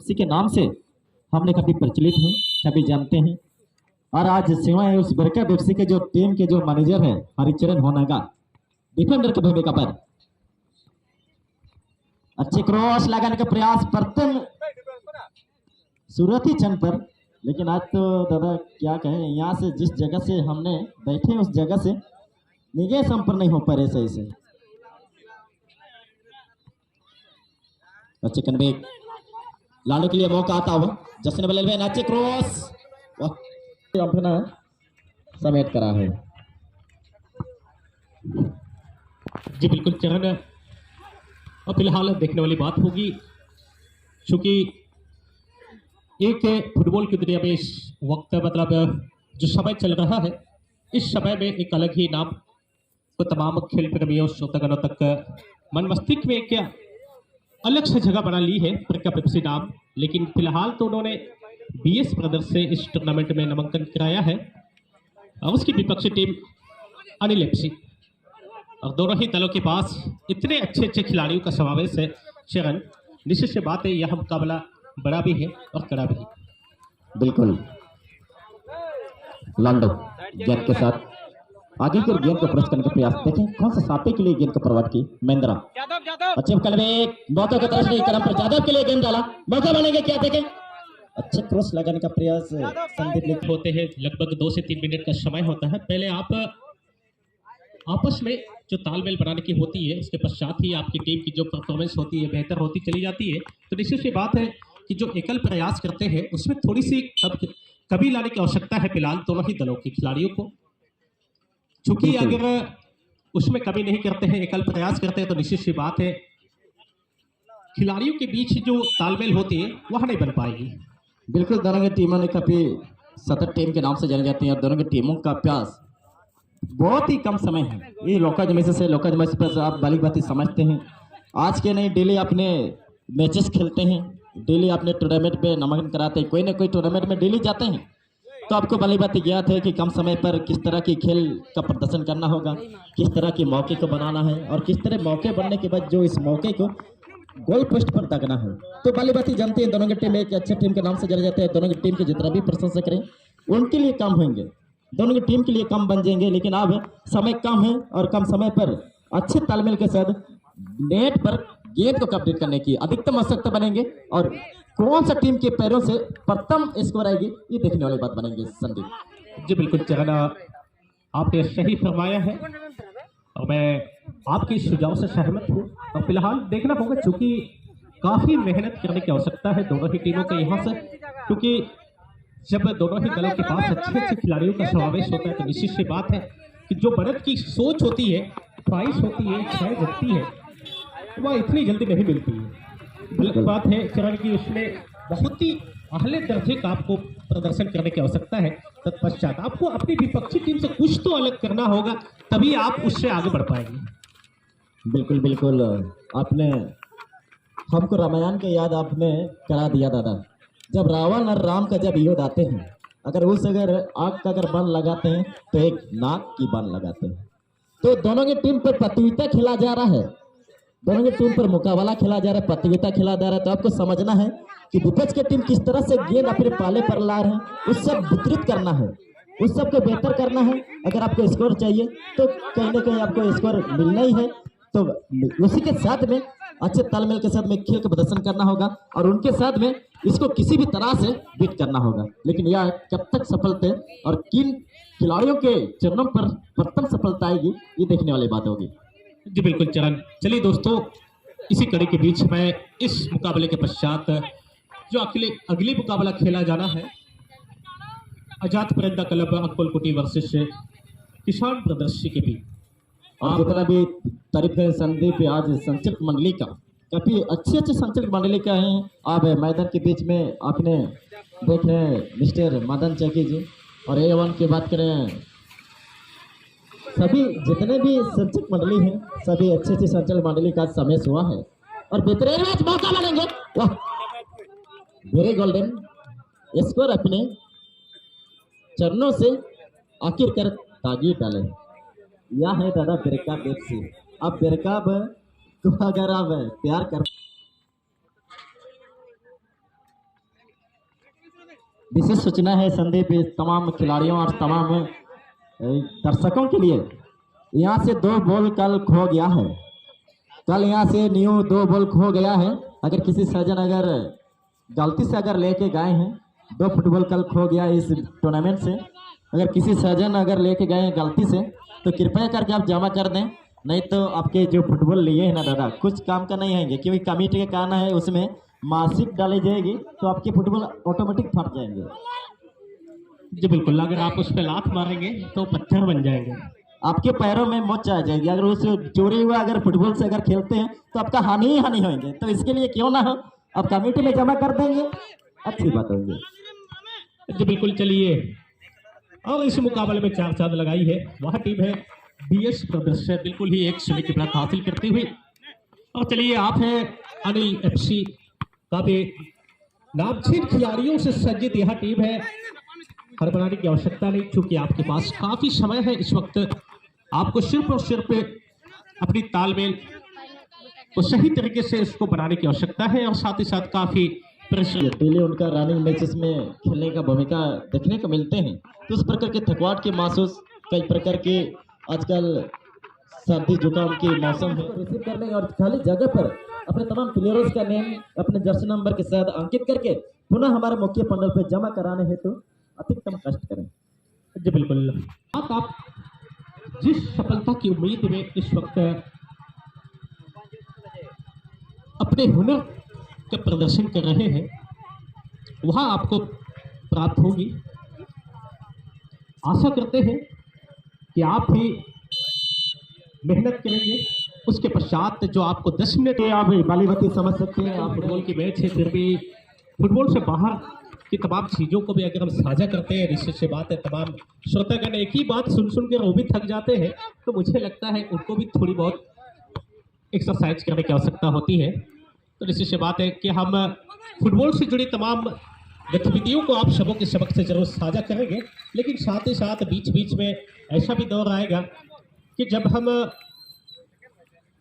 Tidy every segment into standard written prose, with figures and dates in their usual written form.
Pepsi के नाम से हमने कभी प्रचलित हैं, कभी जानते हैं। और आज सिवाय उस बरका पेप्सी के जो टीम के जो मैनेजर है हरिचरण होनागा, डिफेंडर की भूमिका पर अच्छे क्रॉस लगाने का प्रयास प्रथम सूरती चंद पर। लेकिन आज तो दादा क्या कहें, यहाँ से जिस जगह से हमने बैठे उस जगह से निगाह संपर्क नहीं हो पा रहे सही से। अच्छे कन्वे लाने के लिए मौका आता हुआ जश्न बल्ले में अच्छे क्रॉस अपना समेट करा है। जी बिल्कुल चरण, और फिलहाल देखने वाली बात होगी चूंकि एक फुटबॉल की दुनिया में इस वक्त मतलब जो समय चल रहा है, इस समय में एक अलग ही नाम तो तमाम खेल प्रेमियों श्रोतागणों तक मन मस्तिष्क में एक अलग से जगह बना ली है बरका पेप्सी नाम। लेकिन फिलहाल तो उन्होंने बीएस ब्रदर्स से इस टूर्नामेंट में नामांकन कराया है और उसकी विपक्षी टीम अनिल एफसी, और दोनों ही दलों के पास इतने अच्छे अच्छे खिलाड़ियों का समावेश है शरण, निश्चित से बात है यह मुकाबला बड़ा भी है और कड़ा भी। बिल्कुल लांडो गेंद के साथ आगे की गेंद को क्रॉस करने का प्रयास, देखें कौन सा सापे के लिए गेंद को प्रवाह की महिंद्रा। अच्छे कलवे मौका का तरफ नहीं करम पर यादव के लिए गेंद डाला, मौका बनेंगे क्या, देखें अच्छे क्रॉस लगाने का प्रयास संदीप होते हैं। लगभग 2 से 3 मिनट का समय होता है, पहले आप आपस में जो तालमेल बनाने की होती है उसके पश्चात ही आपकी टीम की जो परफॉर्मेंस होती है बेहतर होती चली जाती है। तो निश्चित सी बात है कि जो एकल प्रयास करते हैं उसमें थोड़ी सी कभी लाने की आवश्यकता है फिलहाल दोनों ही दलों के खिलाड़ियों को, चूंकि अगर उसमें कभी नहीं करते हैं एकल प्रयास करते हैं तो निश्चित सी बात है खिलाड़ियों के बीच जो तालमेल होती है वह नहीं बन पाएगी। बिल्कुल दोनों की टीमों ने काफी सतत टीम के नाम से जानी जाती है और दोनों की टीमों का अभ्यास बहुत ही कम समय है। ये लोका जमेसे से लोका जमेसे पर आप बालिक बाती समझते हैं, आज के नहीं डेली अपने मैचेस खेलते हैं, डेली अपने टूर्नामेंट पे नामांकन कराते हैं, कोई ना कोई टूर्नामेंट में डेली जाते हैं, तो आपको बालिक बाती ज्ञात है कि कम समय पर किस तरह की खेल का प्रदर्शन करना होगा, किस तरह के मौके को बनाना है और किस तरह मौके बनने के बाद जो इस मौके को गोल पोस्ट पर दागना है। तो बाली बाती जानते हैं दोनों की टीम एक अच्छे टीम के नाम से जाने जाते हैं, दोनों की टीम की जितना भी प्रशंसा करें उनके लिए काम होंगे, दोनों की टीम के लिए कम बन जाएंगे। लेकिन अब समय कम है और कम समय पर अच्छे तालमेल के साथ नेट पर गेंद को कंप्लीट करने की अधिकतम आवश्यकता बनेंगे और कौन सा टीम के पैरों से प्रथम स्कोर आएगी ये देखने वाली बात बनेंगे संदीप। जी बिल्कुल चरण, आपने सही फरमाया है और मैं आपके सुझाव से सहमत हूँ। और फिलहाल देखना होगा चूंकि काफी मेहनत करने की आवश्यकता है दोनों ही टीमों के यहाँ से, क्योंकि जब दोनों ही दलों के पास अच्छे अच्छे खिलाड़ियों का समावेश होता है तो निश्चित सी बात है कि जो बढ़त की सोच होती है, ख्वाहिश होती है, इच्छाएं जगती है, वह इतनी जल्दी नहीं मिलती है। गलत बात है चरण की उसमें बहुत ही अहले दर्जे का आपको प्रदर्शन करने की आवश्यकता है, तत्पश्चात आपको अपनी विपक्षी टीम से कुछ तो अलग करना होगा तभी आप उससे आगे बढ़ पाएंगे। बिल्कुल बिल्कुल, आपने हमको रामायण के याद आपने करा दिया दादा। जब रावण और राम का जब युद्ध आते हैं, अगर आग का अगर बाण लगाते हैं तो एक नाक की बाण लगाते हैं। तो दोनों की टीम पर प्रतियोगिता खेला जा रहा है, दोनों की टीम पर मुकाबला खेला जा रहा है, प्रतियोगिता खेला जा रहा है। तो आपको समझना है कि विपक्ष की टीम किस तरह से गेंद अपने पाले पर ला रहे हैं, उस सब वितरित करना है, उस सब को बेहतर करना है। अगर आपको स्कोर चाहिए तो कहीं ना कहीं आपको स्कोर मिलना ही है, तो उसी के साथ में अच्छे तालमेल के साथ में खेल का प्रदर्शन करना होगा और उनके साथ में इसको किसी भी तरह से बीट करना होगा। लेकिन यह कब तक सफल थे और किन खिलाड़ियों के चरणों पर प्रथम सफलता आएगी ये देखने वाली बात होगी। जी बिल्कुल चरण, चलिए दोस्तों इसी कड़ी के बीच में इस मुकाबले के पश्चात जो अगली मुकाबला खेला जाना है आजाद परिंदा क्लब अक्बल कुटी वर्सेस किसान ब्रदर्स के बीच। और जितना भी तारीफ करें संदीप, आज संचालक मंडली का काफी अच्छे संचालक मंडली का है। आप मैदान के बीच में आपने देख रहे हैं मिस्टर मदन चकी जी, और A1 की बात करें सभी जितने भी संचालक मंडली हैं सभी अच्छे संचालक मंडली का समावेश हुआ है और बेहतरीन मैच मौका बनेंगे। वाह, वेरी गोल्डन स्कोर अपने चरणों से आखिरकार तागी डाले। यह है दादा बरका पेप्सी। अब बरका को अगर आप प्यार कर विशेष सूचना है संदीप इस तमाम खिलाड़ियों और तमाम दर्शकों के लिए। यहाँ से 2 बॉल कल खो गया है, कल यहाँ से न्यू 2 बॉल खो गया है। अगर किसी सज्जन अगर गलती से अगर लेके गए हैं, 2 फुटबॉल कल खो गया इस टूर्नामेंट से। अगर किसी सज्जन अगर लेके गए हैं गलती से तो कृपया करके आप जमा कर दें, नहीं तो आपके जो फुटबॉल लिए हैं ना दादा कुछ काम का नहीं आएंगे, क्योंकि कमेटी का कहना है उसमें मासिक डाली जाएगी तो आपके फुटबॉल ऑटोमेटिक फट जाएंगे। जी बिल्कुल, अगर आप उस पर लात मारेंगे तो पत्थर बन जाएंगे। आपके पैरों में मोच आ जाएगी। अगर उस चोरी हुआ अगर फुटबॉल से अगर खेलते हैं तो आपका हानि ही हानि होंगे। तो इसके लिए क्यों ना हो आप कमेटी में जमा कर देंगे, अच्छी बात होगी। जी बिल्कुल, चलिए। और इस मुकाबले में 4 चांद लगाई है वह टीम है बीएस प्रदर्शन, बिल्कुल ही एक शून्य की बढ़त हासिल करती हुई। और चलिए, आप है अनिल एफसी का भी नामचीन खिलाड़ियों से सज्जित यह टीम है। हड़बड़ाने की आवश्यकता नहीं, क्योंकि आपके पास काफी समय है। इस वक्त आपको सिर्फ और सिर्फ अपनी तालमेल को सही तरीके से इसको बनाने की आवश्यकता है, और साथ ही साथ काफी डेली उनका रनिंग मैचेस में खेलने का भूमिका देखने को मिलते हैं। तो उस प्रकार के थकवाट के महसूस कई प्रकार के आजकल सर्दी जुकाम के मौसम है रिसीव करने और खाली जगह पर अपने तमाम प्लेयर्स का नेम अपने जर्सी नंबर के साथ अंकित करके पुनः हमारे मुख्य पंडल पर जमा कराने हेतु अधिकतम कष्ट करें। जी बिल्कुल, आप जिस सफलता की उम्मीद में इस वक्त अपने हुनर का प्रदर्शन कर रहे हैं वह आपको प्राप्त होगी। आशा करते हैं कि आप भी मेहनत करेंगे। उसके पश्चात जो आपको 10 मिनट आप बालीवती समझ सकते हैं। आप फुटबॉल की मैच है, फिर भी फुटबॉल से बाहर की तमाम चीज़ों को भी अगर हम साझा करते हैं, निश्चित से बात है तमाम श्रोतागण एक ही बात सुन सुन कर वो भी थक जाते हैं, तो मुझे लगता है उनको भी थोड़ी बहुत एक्सरसाइज करने की आवश्यकता होती है। तो निश्चित से बात है कि हम फुटबॉल से जुड़ी तमाम गतिविधियों को आप सबों के सबक से जरूर साझा करेंगे, लेकिन साथ ही साथ बीच बीच में ऐसा भी दौर आएगा कि जब हम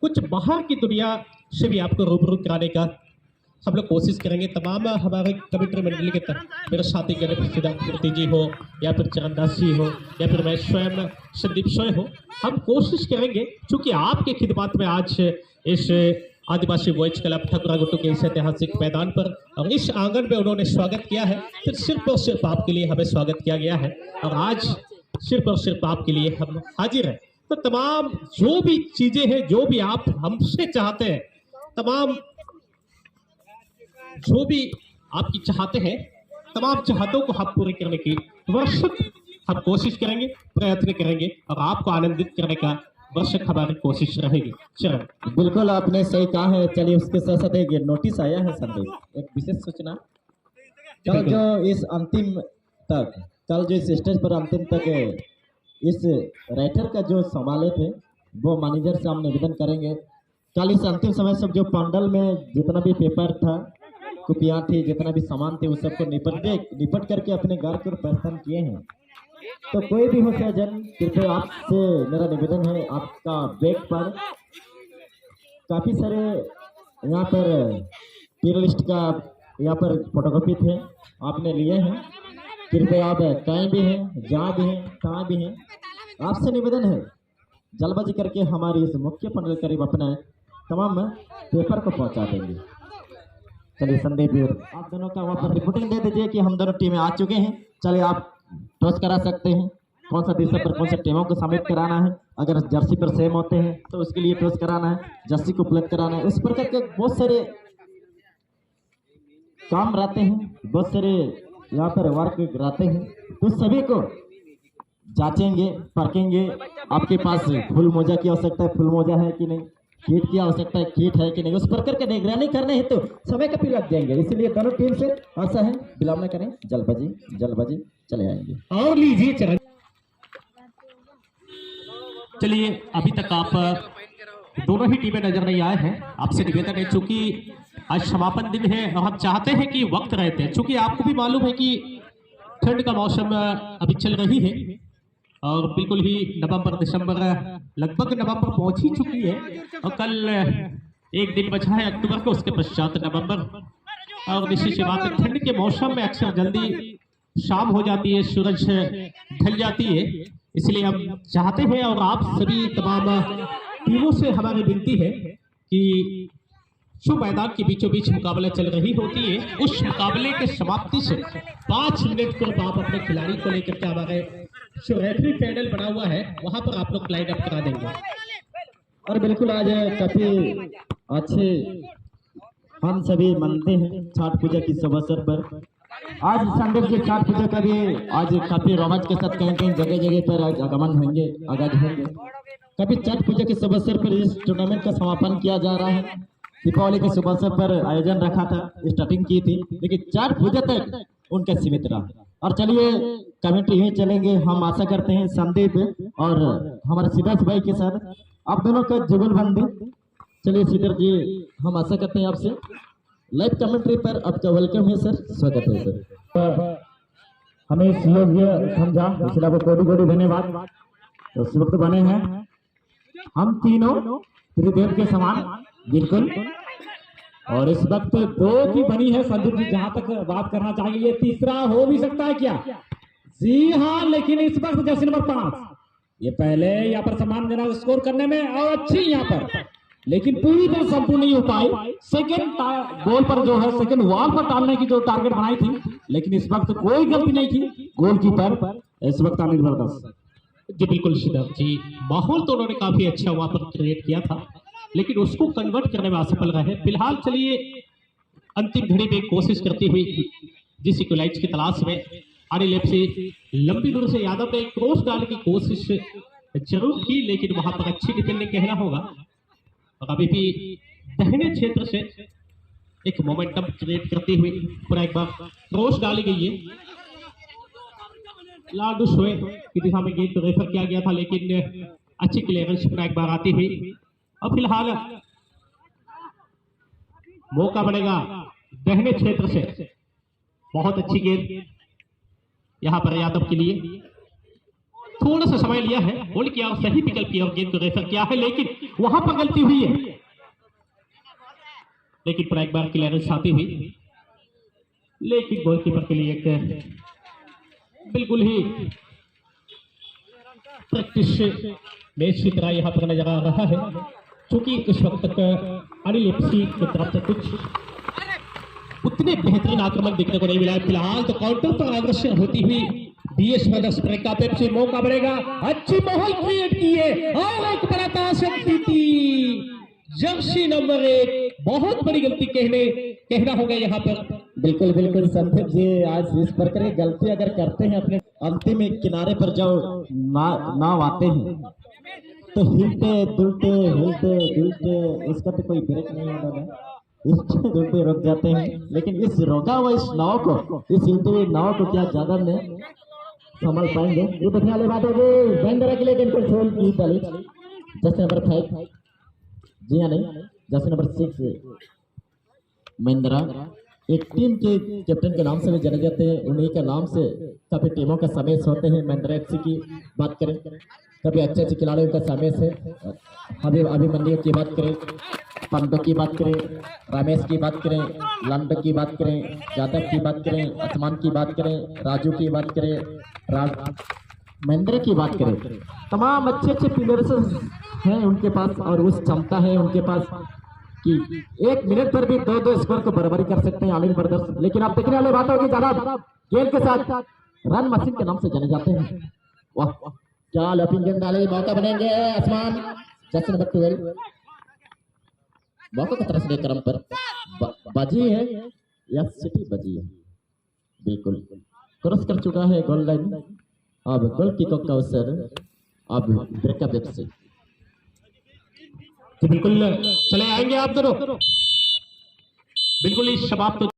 कुछ बाहर की दुनिया से भी आपको रूबरू कराने का हम लोग कोशिश करेंगे। तमाम हमारे कमेटी मंडली के मेरे साथी कीर्ति जी हो या फिर चरणदास जी हो या फिर मैं स्वयं संदीप सोय हो, हम कोशिश करेंगे चूँकि आपके खिदमत में आज इस आदिवासी बॉयज क्लब ठकुरागुट्टू के इस ऐतिहासिक मैदान पर और इस आंगन में उन्होंने स्वागत किया है, फिर सिर्फ और सिर्फ आपके लिए हमें स्वागत किया गया है और आज सिर्फ और सिर्फ आपके लिए हम हाजिर हैं। तो तमाम जो भी चीजें हैं, जो भी आप हमसे चाहते हैं, तमाम जो भी आपकी चाहते हैं, तमाम चाहतों को हम पूरी करने की वर्षक हम कोशिश करेंगे, प्रयत्न करेंगे और आपको आनंदित करने का वर्षक हमारी कोशिश रहेगी। चरण बिल्कुल आपने सही कहा है। चलिए, उसके साथ साथ एक नोटिस आया है संदेश, एक विशेष सूचना। कल जो इस अंतिम तक कल जो इस स्टेज पर अंतिम तक इस राइटर का जो संभाले थे वो मैनेजर से हम निवेदन करेंगे। कल इस अंतिम समय सब जो पंडल में जितना भी पेपर था, कुपियाँ थी, जितना भी सामान थे, उस सबको निपट करके अपने घर को प्रस्थान किए हैं। तो कोई भी हो सज्जन, कृपया आपसे मेरा निवेदन है, आपका बैग पर काफ़ी सारे यहाँ पर प्लेयर लिस्ट का यहाँ पर फोटोकॉपी थे, आपने लिए हैं। कृपया आप कहीं भी हैं, जहाँ भी हैं, कहाँ भी हैं, आपसे निवेदन है जल्दबाजी करके हमारी इस मुख्य पंडल करीब अपने तमाम पेपर को पहुँचा देंगे। चलिए संदीप, आप दोनों का वहाँ पर रिपोर्टिंग दे दीजिए कि हम दोनों टीमें आ चुके हैं। चलिए, आप टॉस करा सकते हैं, कौन सा दिशा पर कौन सा टीमों को शामिल कराना है। अगर जर्सी पर सेम होते हैं तो उसके लिए टॉस कराना है, जर्सी को उपलब्ध कराना है। उस प्रकार के बहुत सारे काम रहते हैं, बहुत सारे यहाँ पर वर्क रहते हैं, तो सभी को जांचेंगे, परखेंगे। आपके पास फुल मोजा की आवश्यकता है, फुल मोजा है कि नहीं, किट की आवश्यकता है, किट है कि नहीं, उस प्रकार के निगरानी करने है तो समय का भी लग जाएंगे। इसलिए दोनों टीम से आशा है विलंब न करें, जल्दबाजी चले आएंगे। और लीजिए चरण। चलिए, अभी तक आप दोनों ही टीमें नजर नहीं आए हैं। आपसे निवेदन है, चूंकि आज समापन दिन है और हम चाहते हैं कि वक्त रहते हैं, चूंकि आपको भी मालूम है कि ठंड का मौसम अभी चल रही है और बिल्कुल ही नवंबर दिसंबर लगभग नवंबर पहुंच ही चुकी है और कल एक दिन बचा है अक्टूबर को, उसके पश्चात नवंबर। और निश्चित सी बात है, ठंड के मौसम में अक्सर जल्दी शाम हो जाती है, सूरज ढल जाती है, इसलिए हम चाहते हैं और आप सभी तमाम टीमों से हमारी विनती है कि जो मैदान के बीचों बीच मुकाबला चल रही होती है, उस मुकाबले के समाप्ति से 5 मिनट पूर्व आप अपने खिलाड़ी को लेकर के हमारे जो रेफरी पैनल बना हुआ है वहां पर आप लोग लाइन अप करा देंगे। और बिल्कुल आज काफी अच्छे हम सभी मानते हैं छठ पूजा की शुभ अवसर पर। आज संडे की छठ पूजा का भी आज काफी रोमांच के साथ कहीं कहीं जगह जगह पर आज आगमन होंगे, आगाज होंगे। काफी छठ पूजा के शुभ अवसर पर इस टूर्नामेंट का समापन किया जा रहा है। दीपावली के शुभ अवसर पर आयोजन रखा था, स्टार्टिंग की थी, लेकिन छठ पूजा तक उनका सीमित रहा। और चलिए कमेंट्री ही चलेंगे, हम आशा करते हैं संदीप और हमारे सिद्धार्थ भाई के साथ आप दोनों का जुगलबंदी। चलिए सिद्धार्थ जी, हम आशा करते हैं आपसे लाइव कमेंट्री पर आपका वेलकम है सर, स्वागत है सर। हमें योग्य समझा, इसलिए आपको कोटि कोटि धन्यवाद। तो इस वक्त बने हैं हम तीनों त्रिदेव के समान, बिल्कुल। और इस वक्त 2 की बनी है संदीप जी, जहां तक बात करना चाहिए, ये तीसरा हो भी सकता है क्या? जी हाँ, लेकिन इस वक्त जर्सी नंबर 5 ये पहले यहाँ पर सम्मानजनक स्कोर करने में और अच्छी यहाँ पर, लेकिन पूरी तरह संपूर्ण नहीं हो पाई। सेकंड गोल पर जो है सेकंड वॉल पर टालने की जो टारगेट बनाई थी, लेकिन इस वक्त कोई गलती नहीं की गोलकीपर इस वक्त अनिल बरदास जी। बिल्कुल सिद्धार्थ जी, माहौल तो उन्होंने काफी अच्छा वहां पर क्रिएट किया था, लेकिन उसको कन्वर्ट करने में असफल रहे। फिलहाल चलिए अंतिम घड़ी में कोशिश करती हुई जिस इक्वलाइज की तलाश में अनिल एफसी लंबी दूर से यादव ने क्रॉस डालने की कोशिश जरूर की, लेकिन वहां पर अच्छी डिफेंडिंग कहना होगा। और अभी भी दाहिने क्षेत्र से एक मोमेंटम क्रिएट करती हुई पूरा एक बार क्रॉस डाली गई है, लाडू शोए की दिशा में गेंद को रेफर किया गया था, लेकिन अच्छी क्लियरेंस पूरा एक बार आती हुई। अब फिलहाल मौका बनेगा दाहिने क्षेत्र से, बहुत अच्छी गेंद यहां पर यादव के लिए, थोड़ा सा समय लिया है, होल्ड किया और सही विकल्प किया और गेंद को रेफर किया है, लेकिन वहां पर गलती हुई है, लेकिन पूरा एक बार क्लियरेंस आती हुई, लेकिन गोलकीपर के लिए एक बिल्कुल ही प्रैक्टिस मैच की तरह यहां पर नजर आ रहा है, क्योंकि इस वक्त तक अनिल एफसी की तरफ से कुछ उतने बेहतरीन आक्रमण देखने को नहीं मिला है। फिलहाल तो काउंटर पर अग्रसर होती हुई बीएस ब्रदर्स ब्रेक अप से मौका बढ़ेगा, अच्छी माहौल क्रिएट की है और एक बड़ा शक्ति थी जर्सी नंबर 1, बहुत बड़ी गलती कहना होगा यहाँ पर। बिल्कुल बिल्कुल संदीप जी, आज इस प्रकार की गलती अगर करते हैं अपने अंतिम किनारे पर जब नाव आते हैं तो हिलते दुलते इसका तो कोई ब्रेक नहीं होता है, इसके दुलते रुक जाते हैं। लेकिन इस रोका हुआ इस नाव को, इस हिलते हुए नाव को क्या ज्यादा ने संभाल पाएंगे? ये देखने वाली बात होगी। बैंडरा के लिए कंट्रोल की डाली जैसे नंबर 5, जी हाँ नहीं, जैसे नंबर 6 महिंद्रा, एक टीम के कैप्टन के नाम से भी जाने जाते हैं, उन्हीं के नाम से काफी टीमों का समावेश होते हैं। महिंद्रा एफसी की बात करें, कभी अच्छे अच्छे खिलाड़ियों का समावेश है, अभिमन्यु की बात करें, पंडो की बात करें, रमेश की बात करें, लंडो की बात करें, यादव की बात करें, आसमान की बात करें, राजू की बात करें, महिंद्रा की बात करें, तमाम अच्छे अच्छे प्लेयर्स हैं उनके पास और उस क्षमता है उनके पास कि 1 मिनट पर भी 2-2 स्कोर को बराबरी कर सकते हैं अनिल ब्रदर्स। लेकिन आप देखने वाले बात होगी ज्यादा गेंद के साथ रन मशीन के नाम से जाने जाते हैं। वाह क्या लपिंग गेंद डाले, मौका बनेंगे आसमान जैसे नंबर 12, मौका की तरफ से क्रम पर बाजी है या सिटी बजी है, बिल्कुल क्रॉस कर चुका है गोल लाइन। अब गोल किक का अवसर अब ब्रेकअप से तो बिल्कुल चले आएंगे आप दोनों, बिल्कुल ही समाप्त